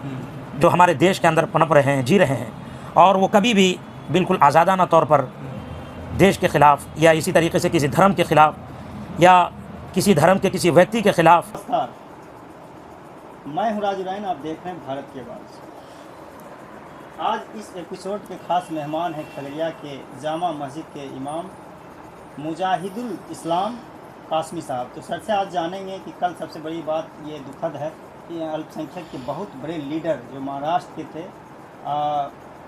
जो हमारे देश के अंदर पनप रहे हैं, जी रहे हैं, और वो कभी भी बिल्कुल आज़ादाना तौर पर देश के ख़िलाफ़ या इसी तरीके से किसी धर्म के ख़िलाफ़ या किसी धर्म के किसी व्यक्ति के ख़िलाफ़। नमस्कार, मैं हूँ राजू राइन, आप देख रहे हैं भारत की आवाज़। आज इस एपिसोड के खास मेहमान हैं खगड़िया के जामा मस्जिद के इमाम मुजाहिदुल इस्लाम कासमी साहब। तो सर से आज जानेंगे कि कल सबसे बड़ी बात ये दुखद है कि अल्पसंख्यक के बहुत बड़े लीडर जो महाराष्ट्र के थे,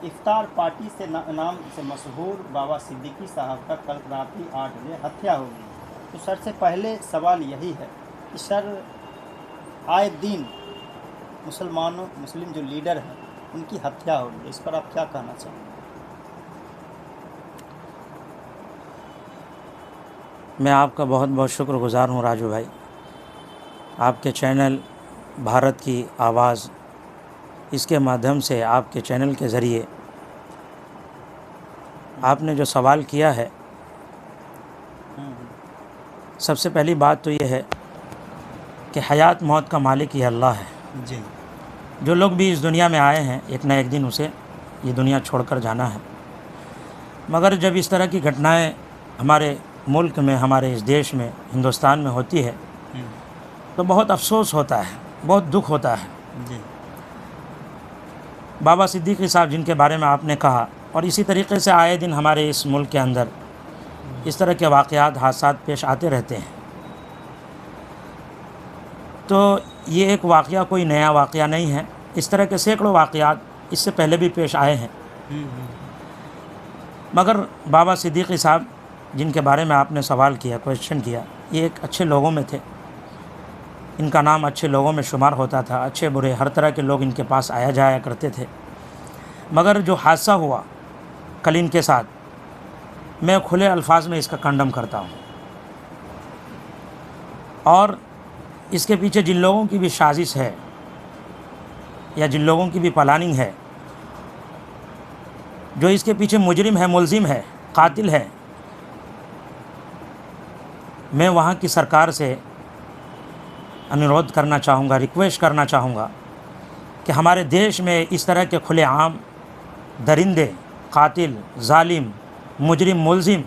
इफ्तार पार्टी से नाम से मशहूर बाबा सिद्दीकी साहब का कल रात 8 बजे हत्या हो गई। तो सर से पहले सवाल यही है कि सर, आए दिन मुस्लिम जो लीडर हैं उनकी हत्या हो गई, इस पर आप क्या कहना चाहेंगे? मैं आपका बहुत बहुत शुक्रगुज़ार हूँ राजू भाई। आपके चैनल भारत की आवाज़, इसके माध्यम से आपके चैनल के ज़रिए आपने जो सवाल किया है, सबसे पहली बात तो ये है कि हयात मौत का मालिक ये अल्लाह है जी। जो लोग भी इस दुनिया में आए हैं, एक ना एक दिन उसे ये दुनिया छोड़कर जाना है। मगर जब इस तरह की घटनाएं हमारे मुल्क में, हमारे इस देश में, हिंदुस्तान में होती है तो बहुत अफसोस होता है, बहुत दुख होता है। जी। बाबा सिद्दीकी साहब जिनके बारे में आपने कहा, और इसी तरीके से आए दिन हमारे इस मुल्क के अंदर इस तरह के वाक़यात, हादसात पेश आते रहते हैं। तो ये एक वाक़या कोई नया वाक़या नहीं है, इस तरह के सैकड़ों वाक़यात इससे पहले भी पेश आए हैं। मगर बाबा सिद्दीकी साहब जिनके बारे में आपने सवाल किया, क्वेश्चन किया, ये एक अच्छे लोगों में थे। इनका नाम अच्छे लोगों में शुमार होता था। अच्छे बुरे हर तरह के लोग इनके पास आया जाया करते थे। मगर जो हादसा हुआ कल इनके साथ, मैं खुले अल्फाज में इसका कंडम करता हूँ। और इसके पीछे जिन लोगों की भी साजिश है या जिन लोगों की भी प्लानिंग है, जो इसके पीछे मुजरिम है, मुलजिम है, कातिल है, मैं वहाँ की सरकार से अनुरोध करना चाहूँगा, रिक्वेस्ट करना चाहूँगा कि हमारे देश में इस तरह के खुलेआम दरिंदे, कातिल, जालिम, मुजरिम, मुलजिम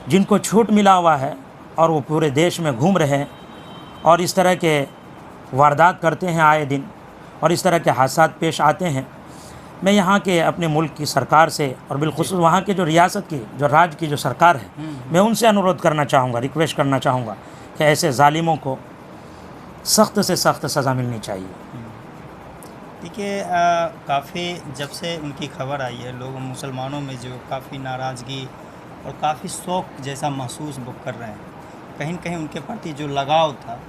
जिनको छूट मिला हुआ है और वो पूरे देश में घूम रहे हैं और इस तरह के वारदात करते हैं आए दिन, और इस तरह के हादसात पेश आते हैं, मैं यहाँ के अपने मुल्क की सरकार से और बिलखुसूस वहाँ के जो रियासत की, जो राज्य की जो सरकार है, मैं उनसे अनुरोध करना चाहूँगा, रिक्वेस्ट करना चाहूँगा कि ऐसे जालिमों को सख्त से सख्त सज़ा मिलनी चाहिए। देखिए, काफ़ी जब से उनकी खबर आई है, लोग मुसलमानों में जो काफ़ी नाराज़गी और काफ़ी शौक़ जैसा महसूस वो कर रहे हैं। कहीं न कहीं उनके प्रति जो लगाव था,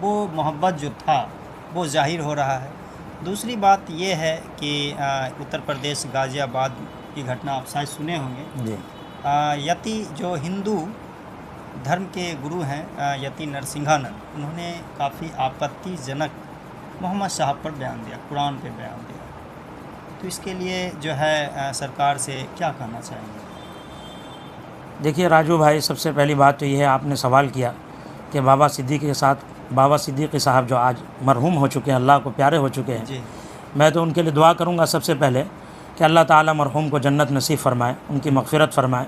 वो मोहब्बत जो था, वो ज़ाहिर हो रहा है। दूसरी बात ये है कि उत्तर प्रदेश गाज़ियाबाद की घटना आप शायद सुने होंगे जी। यति जो हिंदू धर्म के गुरु हैं, यति नरसिंहानंद, उन्होंने काफ़ी आपत्तिजनक मोहम्मद साहब पर बयान दिया, कुरान पे बयान दिया। तो इसके लिए जो है सरकार से क्या कहना चाहेंगे? देखिए राजू भाई, सबसे पहली बात तो ये है, आपने सवाल किया कि बाबा सिद्दीकी साहब जो आज मरहूम हो चुके हैं, अल्लाह को प्यारे हो चुके हैं जी। मैं तो उनके लिए दुआ करूंगा सबसे पहले कि अल्लाह ताला मरहूम को जन्नत नसीब फ़रमाए, उनकी मग़फ़िरत फ़रमाए।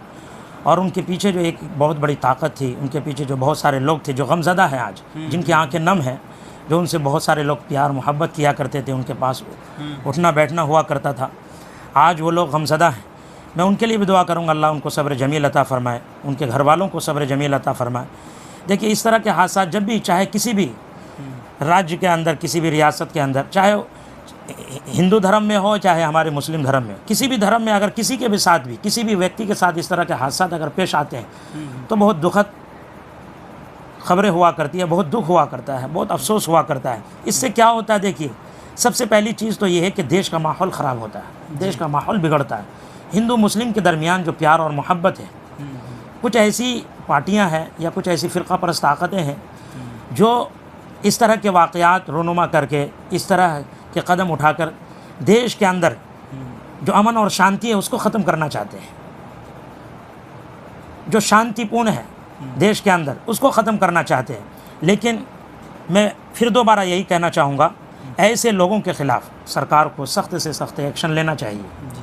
और उनके पीछे जो एक बहुत बड़ी ताकत थी, उनके पीछे जो बहुत सारे लोग थे जो गमज़दा हैं आज, जिनकी आंखें नम हैं, जो उनसे बहुत सारे लोग प्यार मोहब्बत किया करते थे, उनके पास उठना बैठना हुआ करता था, आज वो लोग गमज़दा हैं। मैं उनके लिए भी दुआ करूँगा, अल्लाह उनको सब्र जमील अता फ़रमाए, उनके घर वालों को सब्र जमील अता फ़रमाए। देखिए, इस तरह के हादसा जब भी, चाहे किसी भी राज्य के अंदर, किसी भी रियासत के अंदर, चाहे हिंदू धर्म में हो चाहे हमारे मुस्लिम धर्म में, किसी भी धर्म में अगर किसी के भी साथ भी, किसी भी व्यक्ति के साथ इस तरह के हादसा अगर पेश आते हैं तो बहुत दुखद खबरें हुआ करती है, बहुत दुख हुआ करता है, बहुत अफसोस हुआ करता है। इससे क्या होता है, देखिए, सबसे पहली चीज़ तो ये है कि देश का माहौल ख़राब होता है, देश का माहौल बिगड़ता है। हिंदू मुस्लिम के दरमियान जो प्यार और मोहब्बत है, कुछ ऐसी पार्टियां हैं या कुछ ऐसी फ़िरक़ा परस्त ताकतें हैं जो इस तरह के वाक़यात रोनुमा करके, इस तरह के कदम उठाकर देश के अंदर जो अमन और शांति है उसको ख़त्म करना चाहते हैं। जो शांतिपूर्ण है देश के अंदर उसको ख़त्म करना चाहते हैं। लेकिन मैं फिर दोबारा यही कहना चाहूँगा ऐसे लोगों के ख़िलाफ़ सरकार को सख्त से सख्त एक्शन लेना चाहिए जी।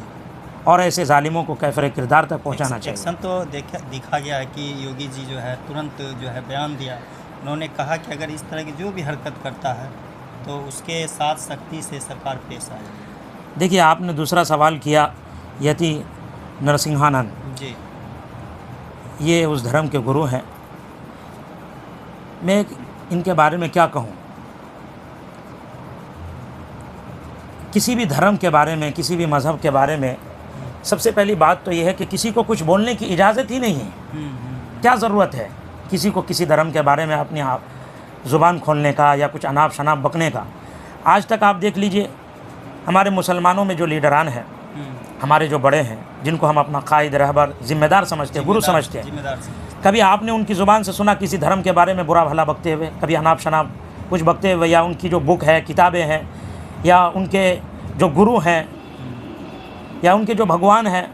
और ऐसे जालिमों को कैफरे किरदार तक पहुंचाना चाहिए। एक्शन तो दिखा गया है कि योगी जी जो है तुरंत जो है बयान दिया, उन्होंने कहा कि अगर इस तरह की जो भी हरकत करता है तो उसके साथ सख्ती से सरकार पेश आएगी। देखिए, आपने दूसरा सवाल किया यति नरसिंहानंद जी। ये उस धर्म के गुरु हैं। मैं इनके बारे में क्या कहूँ, किसी भी धर्म के बारे में, किसी भी मज़हब के बारे में सबसे पहली बात तो ये है कि किसी को कुछ बोलने की इजाज़त ही नहीं है। क्या ज़रूरत है किसी को किसी धर्म के बारे में अपनी आप ज़ुबान खोलने का या कुछ अनाप शनाप बकने का। आज तक आप देख लीजिए, हमारे मुसलमानों में जो लीडरान हैं, हमारे जो बड़े हैं, जिनको हम अपना कायद, रहबर, ज़िम्मेदार समझते हैं, गुरु समझते हैं, कभी आपने उनकी ज़ुबान से सुना किसी धर्म के बारे में बुरा भला बकते हुए, कभी अनाप शनाप कुछ बकते हुए, या उनकी जो बुक है, किताबें हैं, या उनके जो गुरु हैं, या उनके जो भगवान हैं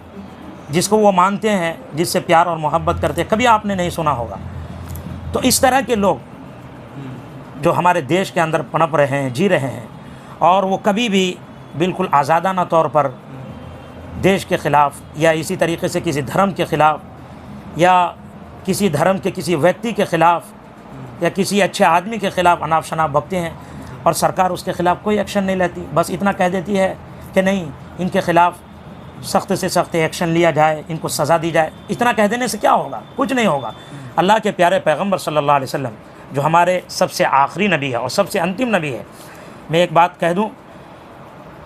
जिसको वो मानते हैं, जिससे प्यार और मोहब्बत करते हैं, कभी आपने नहीं सुना होगा। तो इस तरह के लोग जो हमारे देश के अंदर पनप रहे हैं, जी रहे हैं, और वो कभी भी बिल्कुल आज़ादाना तौर पर देश के ख़िलाफ़ या इसी तरीके से किसी धर्म के ख़िलाफ़ या किसी धर्म के किसी व्यक्ति के ख़िलाफ़ या किसी अच्छे आदमी के ख़िलाफ़ अनाप शनाप बकते हैं और सरकार उसके ख़िलाफ़ कोई एक्शन नहीं लेती। बस इतना कह देती है कि नहीं, इनके ख़िलाफ़ सख्त से सख्त एक्शन लिया जाए, इनको सज़ा दी जाए। इतना कह देने से क्या होगा? कुछ नहीं होगा। अल्लाह के प्यारे पैगम्बर सल्लल्लाहु अलैहि वसल्लम जो हमारे सबसे आखिरी नबी है और सबसे अंतिम नबी है, मैं एक बात कह दूं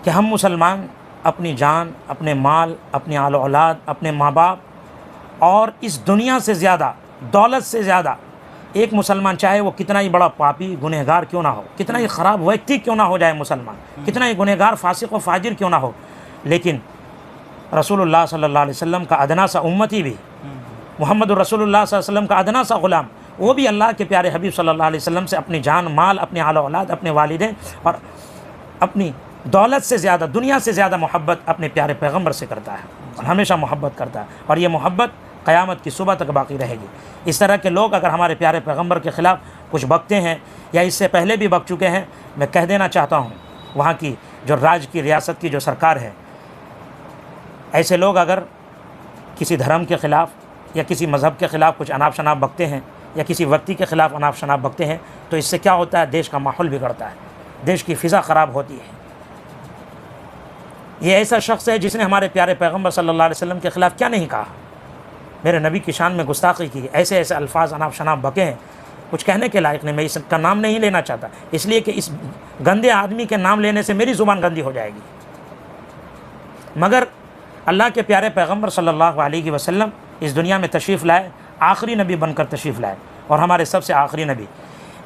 कि हम मुसलमान अपनी जान, अपने माल, अपनी आल औलाद, अपने माँ बाप और इस दुनिया से ज़्यादा, दौलत से ज़्यादा, एक मुसलमान चाहे वो कितना ही बड़ा पापी गुनहगार क्यों ना हो, कितना ही ख़राब व्यक्ति क्यों ना हो जाए मुसलमान, कितना ही गुनहगार फासिक व फाजिर क्यों ना हो, लेकिन रसूलुल्लाह सल्लल्लाहु अलैहि वसल्लम का अदना सा उम्मती भी, मोहम्मद रसूलुल्लाह सल्लल्लाहु अलैहि वसल्लम का अदना सा ग़ुलाम, वो भी अल्लाह के प्यारे हबीब सल्लल्लाहु अलैहि वसल्लम से अपनी जान, माल, अपने आल औलाद, अपने वालिदैन और अपनी दौलत से ज़्यादा, दुनिया से ज़्यादा मोहब्बत अपने प्यारे पैगम्बर से करता है और हमेशा मोहब्बत करता है, और ये मोहब्बत क़यामत की सुबह तक बाकी रहेगी। इस तरह के लोग अगर हमारे प्यारे पैगम्बर के ख़िलाफ़ कुछ बकते हैं या इससे पहले भी बक चुके हैं, मैं कह देना चाहता हूँ, वहाँ की जो राज्य की, रियासत की जो सरकार है, ऐसे लोग अगर किसी धर्म के ख़िलाफ़ या किसी मज़हब के ख़िलाफ़ कुछ अनाप शनाप बकते हैं या किसी व्यक्ति के ख़िलाफ़ अनाप शनाप बकते हैं, तो इससे क्या होता है? देश का माहौल बिगड़ता है, देश की फ़िज़ा ख़राब होती है। ये ऐसा शख्स है जिसने हमारे प्यारे पैगम्बर सल्लल्लाहु अलैहि वसल्लम के ख़िलाफ़ क्या नहीं कहा, मेरे नबी की शान में गुस्ताखी की, ऐसे ऐसे अल्फाज अनाप शनाप बके हैं, कुछ कहने के लायक नहीं। मैं इसका नाम नहीं लेना चाहता, इसलिए कि इस गंदे आदमी के नाम लेने से मेरी ज़ुबान गंदी हो जाएगी। मगर अल्लाह के प्यारे पैगम्बर सल्लल्लाहु अलैहि वसल्लम इस दुनिया में तशरीफ़ लाए, आखिरी नबी बनकर तशरीफ़ लाए, और हमारे सबसे आखिरी नबी,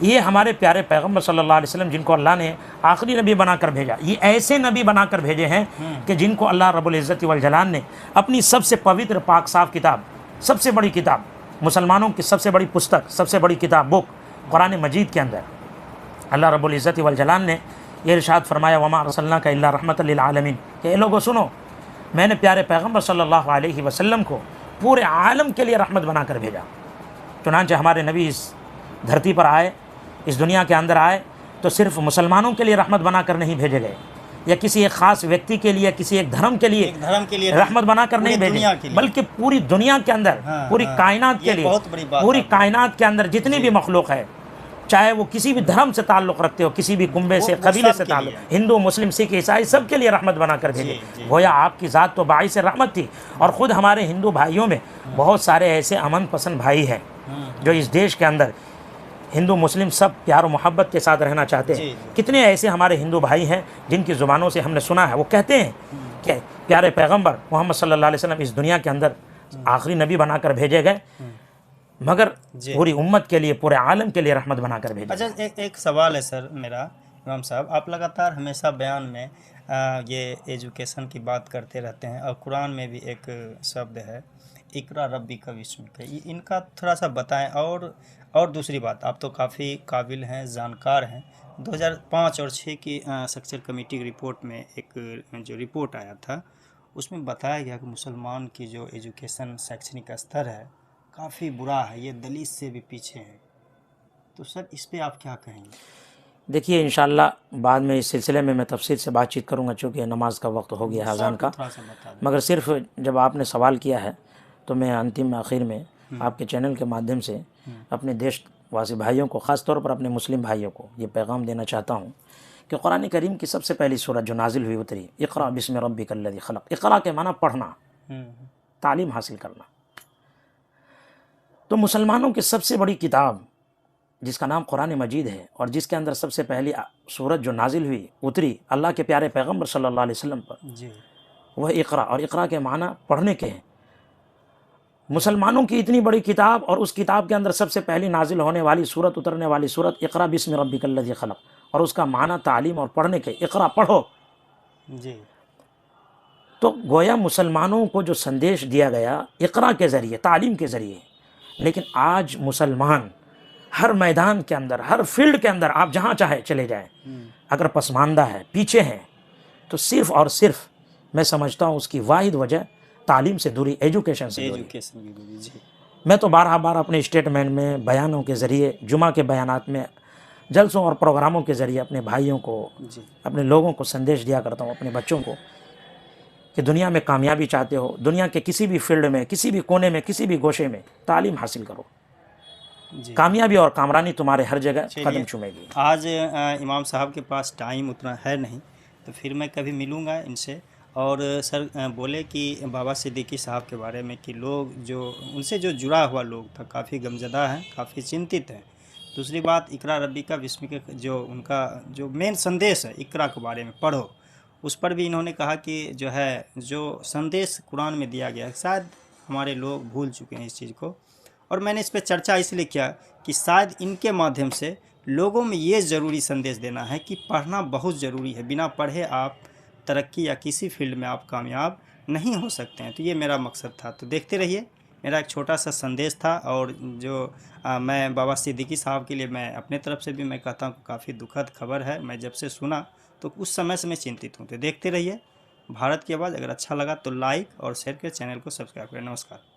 ये हमारे प्यारे पैगम्बर सल्लल्लाहु अलैहि वसल्लम जिनको अल्लाह ने आखिरी नबी बनाकर भेजा, ये ऐसे नबी बनाकर भेजे हैं कि जिनको अल्लाह रब्बुल इज़्ज़त वल जलाल ने अपनी सबसे पवित्र पाक साफ़ किताब, सबसे बड़ी किताब, मुसलमानों की सबसे बड़ी पुस्तक, सबसे बड़ी किताब, बुक कुरान मजीद के अंदर अल्लाह रब्बुल इज़्ज़त वल जलाल ने ये इरशाद फरमाया, वमा अर्सलनाका इल्ला रहमतल लिल आलमीन, कि ये लोगों सुनो, मैंने प्यारे पैगम्बर सल्लल्लाहु अलैहि वसल्लम को पूरे आलम के लिए रहमत बनाकर भेजा। चुनांचे हमारे नबी इस धरती पर आए, इस दुनिया के अंदर आए, तो सिर्फ मुसलमानों के लिए रहमत बनाकर नहीं भेजे गए या किसी एक ख़ास व्यक्ति के लिए, किसी एक धर्म के लिए रहमत बनाकर नहीं भेजे, बल्कि पूरी दुनिया के अंदर, पूरी कायनात के लिए, पूरी कायनात के अंदर जितनी भी मखलूक है, चाहे वो किसी भी धर्म से ताल्लुक़ रखते हो, किसी भी कुंबे से, कबीले से ताल्लुक़, हिंदू, मुस्लिम, सिख, ईसाई, सब के लिए रहमत बनाकर भेजे। गोया आपकी ज़ात तो बाइस रहमत थी, और ख़ुद हमारे हिंदू भाइयों में बहुत सारे ऐसे अमन पसंद भाई हैं जो इस देश के अंदर हिंदू मुस्लिम सब प्यार और मोहब्बत के साथ रहना चाहते हैं। कितने ऐसे हमारे हिंदू भाई हैं जिनकी ज़ुबानों से हमने सुना है, वो कहते हैं कि प्यारे पैगम्बर मोहम्मद सल्लल्लाहु अलैहि वसल्लम इस दुनिया के अंदर आखिरी नबी बनाकर भेजे गए, मगर पूरी उम्मत के लिए, पूरे आलम के लिए रहमत बनाकर भेजे। अच्छा, एक सवाल है सर मेरा, इमाम साहब, आप लगातार हमेशा बयान में ये एजुकेशन की बात करते रहते हैं, और कुरान में भी एक शब्द है इकरा रब्बी का विस्म के, इनका थोड़ा सा बताएं। और दूसरी बात, आप तो काफ़ी काबिल हैं, जानकार हैं। 2005 और 6 की सक्सेर कमेटी की रिपोर्ट में एक जो रिपोर्ट आया था, उसमें बताया गया कि मुसलमान की जो एजुकेशन, शैक्षणिक स्तर है, काफ़ी बुरा है, ये दलित से भी पीछे है। तो सर, इस पे आप क्या कहेंगे? देखिए इंशाअल्लाह बाद में इस सिलसिले में मैं तफसील से बातचीत करूँगा, चूँकि नमाज का वक्त हो गया है अज़ान का। थोड़ा सा बता दें। मगर सिर्फ जब आपने सवाल किया है तो मैं अंतिम आखिर में आपके चैनल के माध्यम से अपने देशवासी भाइयों को, ख़ास तौर पर अपने मुस्लिम भाइयों को ये पैगाम देना चाहता हूँ कि कुरान करीम की सबसे पहली सूरत जो नाजिल हुई उतरी, इक़रा बिस्मि रब्बिकल्लज़ी खलक़। इक़रा के माना पढ़ना, तालीम हासिल करना। तो मुसलमानों की सबसे बड़ी किताब जिसका नाम कुरान मजीद है और जिसके अंदर सबसे पहली सूरत जो नाजिल हुई उतरी अल्लाह के प्यारे पैगम्बर सल्लल्लाहु अलैहि वसल्लम पर, जी, वह इक़रा, और इक़रा के माना पढ़ने के हैं। मुसलमानों की इतनी बड़ी किताब और उस किताब के अंदर सबसे पहली नाजिल होने वाली सूरत, उतरने वाली सूरत इक़रा बिस्मि रब्बिकल्लज़ी खलक़, और उसका माना तालीम और पढ़ने के, इक़रा पढ़ो। जी, तो गोया मुसलमानों को जो संदेश दिया गया इक़रा के ज़रिए, तालीम के ज़रिए, लेकिन आज मुसलमान हर मैदान के अंदर, हर फील्ड के अंदर आप जहाँ चाहे चले जाएं, अगर पसमानदा है, पीछे हैं, तो सिर्फ़ और सिर्फ मैं समझता हूँ उसकी वाहिद वजह तालीम से दूरी, एजुकेशन से दूरी। एजुकेशन की दूरी। जी, मैं तो बार अपने स्टेटमेंट में, बयानों के ज़रिए, जुमा के बयानात में, जलसों और प्रोग्रामों के ज़रिए अपने भाइयों को, अपने लोगों को संदेश दिया करता हूँ, अपने बच्चों को, कि दुनिया में कामयाबी चाहते हो, दुनिया के किसी भी फील्ड में, किसी भी कोने में, किसी भी गोशे में तालीम हासिल करो। कामयाबी और कामरानी तुम्हारे हर जगह कदम चूमेगी। आज इमाम साहब के पास टाइम उतना है नहीं, तो फिर मैं कभी मिलूँगा इनसे। और सर बोले कि बाबा सिद्दीकी साहब के बारे में कि लोग जो उनसे जो जुड़ा हुआ लोग था काफ़ी गमज़दा हैं, काफ़ी चिंतित हैं। दूसरी बात, इक़रा रब्बिका बिस्मि के जो उनका जो मेन संदेश है इक़रा के बारे में पढ़ो, उस पर भी इन्होंने कहा कि जो है जो संदेश कुरान में दिया गया है शायद हमारे लोग भूल चुके हैं इस चीज़ को। और मैंने इस पर चर्चा इसलिए किया कि शायद इनके माध्यम से लोगों में ये ज़रूरी संदेश देना है कि पढ़ना बहुत ज़रूरी है। बिना पढ़े आप तरक्की या किसी फील्ड में आप कामयाब नहीं हो सकते हैं। तो ये मेरा मकसद था। तो देखते रहिए, मेरा एक छोटा सा संदेश था। और जो मैं बाबा सिद्दीकी साहब के लिए मैं अपने तरफ से भी मैं कहता हूँ काफ़ी दुखद खबर है। मैं जब से सुना तो उस समय से मैं चिंतित हूँ। तो देखते रहिए भारत की आवाज़। अगर अच्छा लगा तो लाइक और शेयर कर, चैनल को सब्सक्राइब करें। नमस्कार।